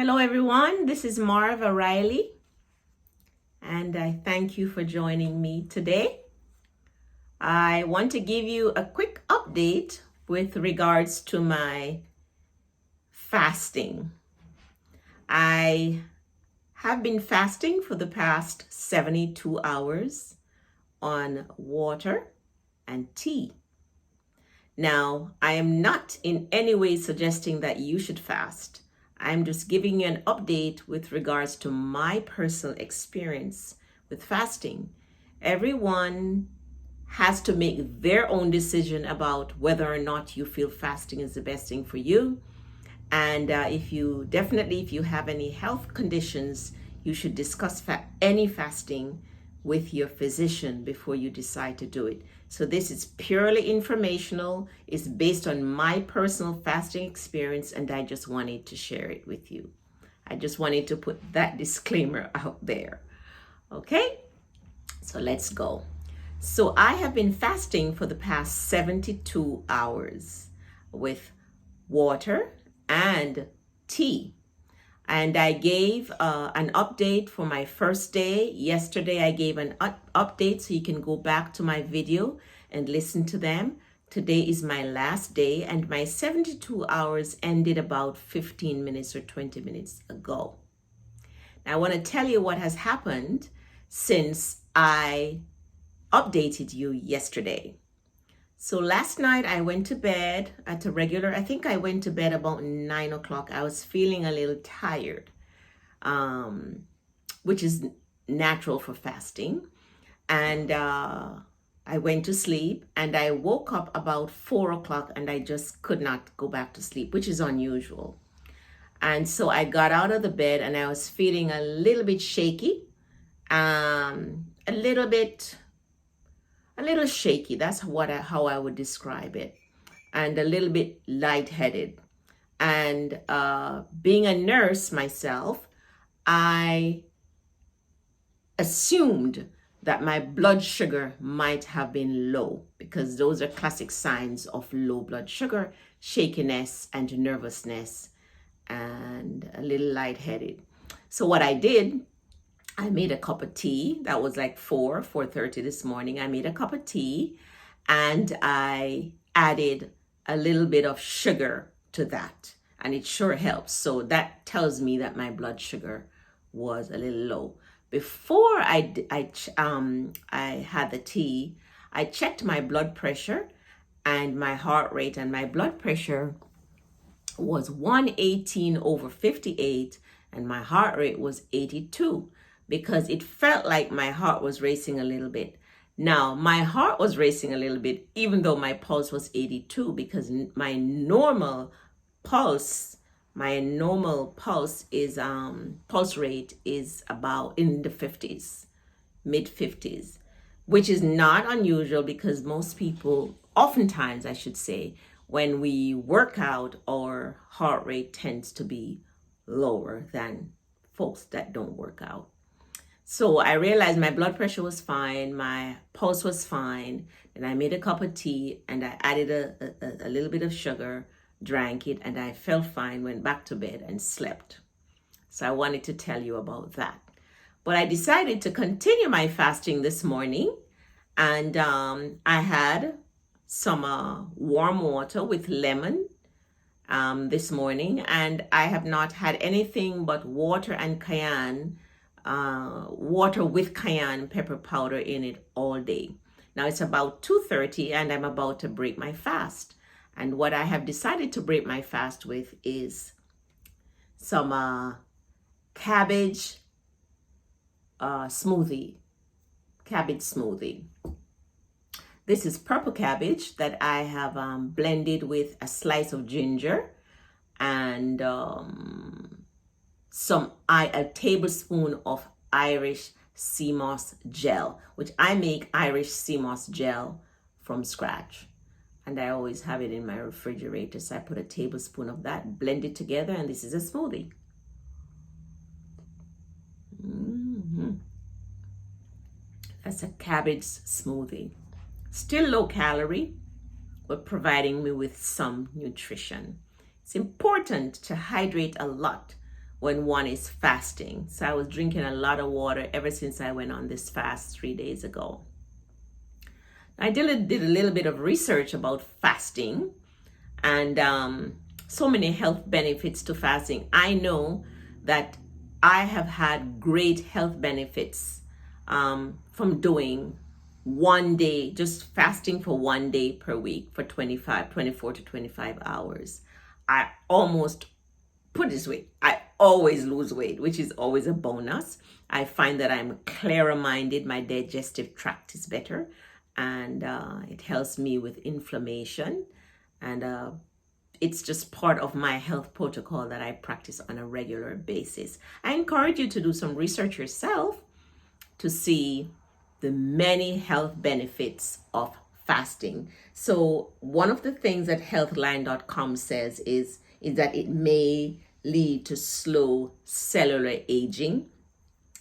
Hello everyone, this is Marva Riley, and I thank you for joining me today. I want to give you a quick update with regards to my fasting. I have been fasting for the past 72 hours on water and tea. Now, I am not in any way suggesting that you should fast. I'm just giving you an update with regards to my personal experience with fasting. Everyone has to make their own decision about whether or not you feel fasting is the best thing for you. And if you have any health conditions, you should discuss any fasting with your physician before you decide to do it. So this is purely informational. It's based on my personal fasting experience, and I just wanted to share it with you. I just wanted to put that disclaimer out there. Okay, so let's go. So I have been fasting for the past 72 hours with water and tea. And I gave an update for my first day. Yesterday, I gave an update, so you can go back to my video and listen to them. Today is my last day, and my 72 hours ended about 15 minutes or 20 minutes ago. Now, I want to tell you what has happened since I updated you yesterday. So last night I went to bed at a regular, I think I went to bed about 9 o'clock. I was feeling a little tired, which is natural for fasting. And I went to sleep, and I woke up about 4 o'clock, and I just could not go back to sleep, which is unusual. And so I got out of the bed, and I was feeling a little bit shaky, a little shaky. That's how I would describe it, and a little bit lightheaded. And being a nurse myself, I assumed that my blood sugar might have been low, because those are classic signs of low blood sugar: shakiness and nervousness and a little lightheaded. So what I did, I made a cup of tea. That was like 4:30 this morning. I made a cup of tea, and I added a little bit of sugar to that, and it sure helps. So that tells me that my blood sugar was a little low. Before I had the tea, I checked my blood pressure and my heart rate, and my blood pressure was 118/58, and my heart rate was 82. Because it felt like my heart was racing a little bit. Now, my heart was racing a little bit, even though my pulse was 82, because my normal pulse is pulse rate is about in the 50s, mid 50s, which is not unusual, because most people, oftentimes I should say, when we work out, our heart rate tends to be lower than folks that don't work out. So I realized my blood pressure was fine, my pulse was fine, and I made a cup of tea, and I added a little bit of sugar, drank it, and I felt fine, went back to bed and slept. So I wanted to tell you about that. But I decided to continue my fasting this morning, and I had some warm water with lemon this morning, and I have not had anything but water and cayenne, water with cayenne pepper powder in it all day. Now it's about 2:30, and I'm about to break my fast. And what I have decided to break my fast with is some cabbage smoothie. Cabbage smoothie. This is purple cabbage that I have blended with a slice of ginger and a tablespoon of Irish sea moss gel, which I make Irish sea moss gel from scratch, and I always have it in my refrigerator. So I put a tablespoon of that, blend it together, and this is a smoothie. That's a cabbage smoothie. Still low calorie, but providing me with some nutrition. It's important to hydrate a lot when one is fasting. So I was drinking a lot of water ever since I went on this fast 3 days ago. I did a little bit of research about fasting, and so many health benefits to fasting. I know that I have had great health benefits from doing 1 day, just fasting for 1 day per week for 24 to 25 hours. I almost, put it this way, I always lose weight, which is always a bonus. I find that I'm clearer minded, my digestive tract is better, and it helps me with inflammation, and it's just part of my health protocol that I practice on a regular basis. I encourage you to do some research yourself to see the many health benefits of fasting. So one of the things that healthline.com says is that it may lead to slow cellular aging.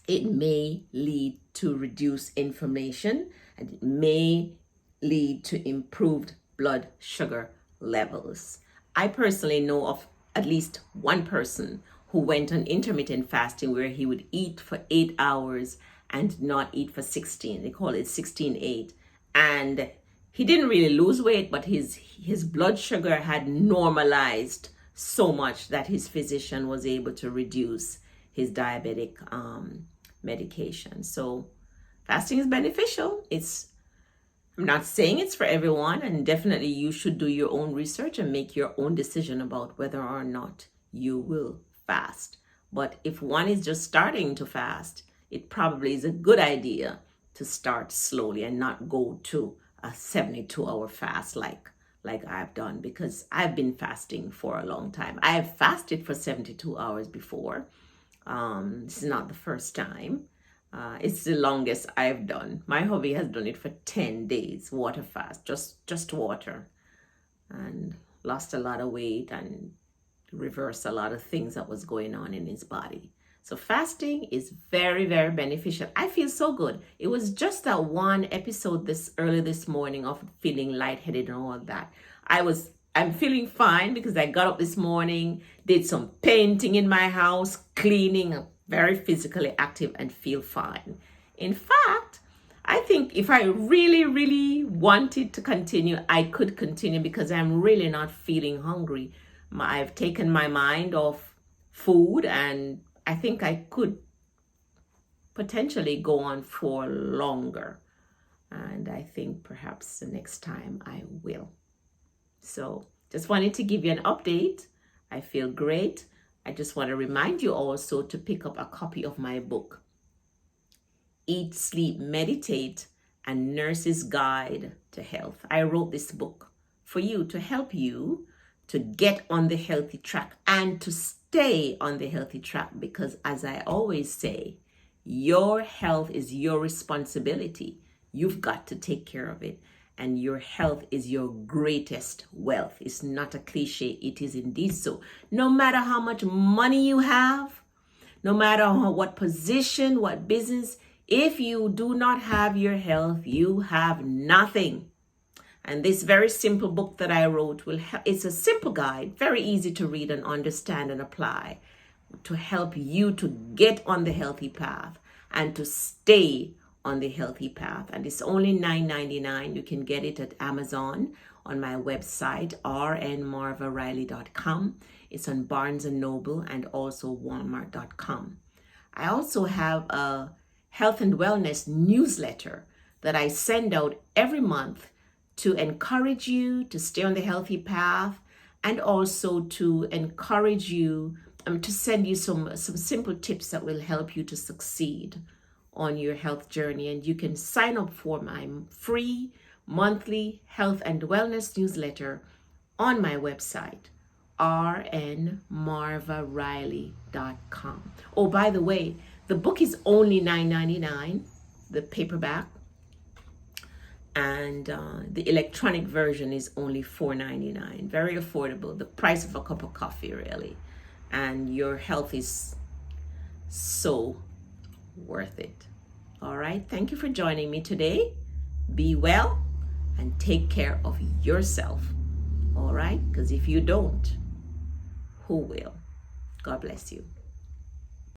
It may lead to reduced inflammation, and it may lead to improved blood sugar levels. I personally know of at least one person who went on intermittent fasting where he would eat for 8 hours and not eat for 16. They call it 16-8. And he didn't really lose weight, but his blood sugar had normalized so much that his physician was able to reduce his diabetic medication. So fasting is beneficial. I'm not saying it's for everyone, and definitely you should do your own research and make your own decision about whether or not you will fast. But if one is just starting to fast, it probably is a good idea to start slowly and not go to a 72-hour fast like I've done, because I've been fasting for a long time. I have fasted for 72 hours before. This is not the first time. It's the longest I've done. My hubby has done it for 10 days, water fast, just water, and lost a lot of weight and reversed a lot of things that was going on in his body. So fasting is very, very beneficial. I feel so good. It was just that one episode early this morning of feeling lightheaded and all that. I'm feeling fine because I got up this morning, did some painting in my house, cleaning, very physically active, and feel fine. In fact, I think if I really, really wanted to continue, I could continue because I'm really not feeling hungry. I've taken my mind off food, and I think I could potentially go on for longer. And I think perhaps the next time I will. So just wanted to give you an update. I feel great. I just want to remind you also to pick up a copy of my book, Eat, Sleep, Meditate, a Nurse's Guide to Health. I wrote this book for you to help you to get on the healthy track and to stay on the healthy track, because as I always say, your health is your responsibility. You've got to take care of it. And your health is your greatest wealth. It's not a cliche. It is indeed so. No matter how much money you have, no matter what position, what business, if you do not have your health, you have nothing. And this very simple book that I wrote will help. It's a simple guide, very easy to read and understand and apply, to help you to get on the healthy path and to stay on the healthy path. And it's only $9.99. You can get it at Amazon, on my website, rnmarvariley.com. It's on Barnes & Noble and also walmart.com. I also have a health and wellness newsletter that I send out every month to encourage you to stay on the healthy path, and also to encourage you to send you some simple tips that will help you to succeed on your health journey. And you can sign up for my free monthly health and wellness newsletter on my website, rnmarvariley.com. Oh, by the way, the book is only $9.99, the paperback, and the electronic version is only $4.99. Very affordable, the price of a cup of coffee, really. And your health is so worth it. All right, thank you for joining me today. Be well and take care of yourself. All right, because if you don't, who will? God bless you.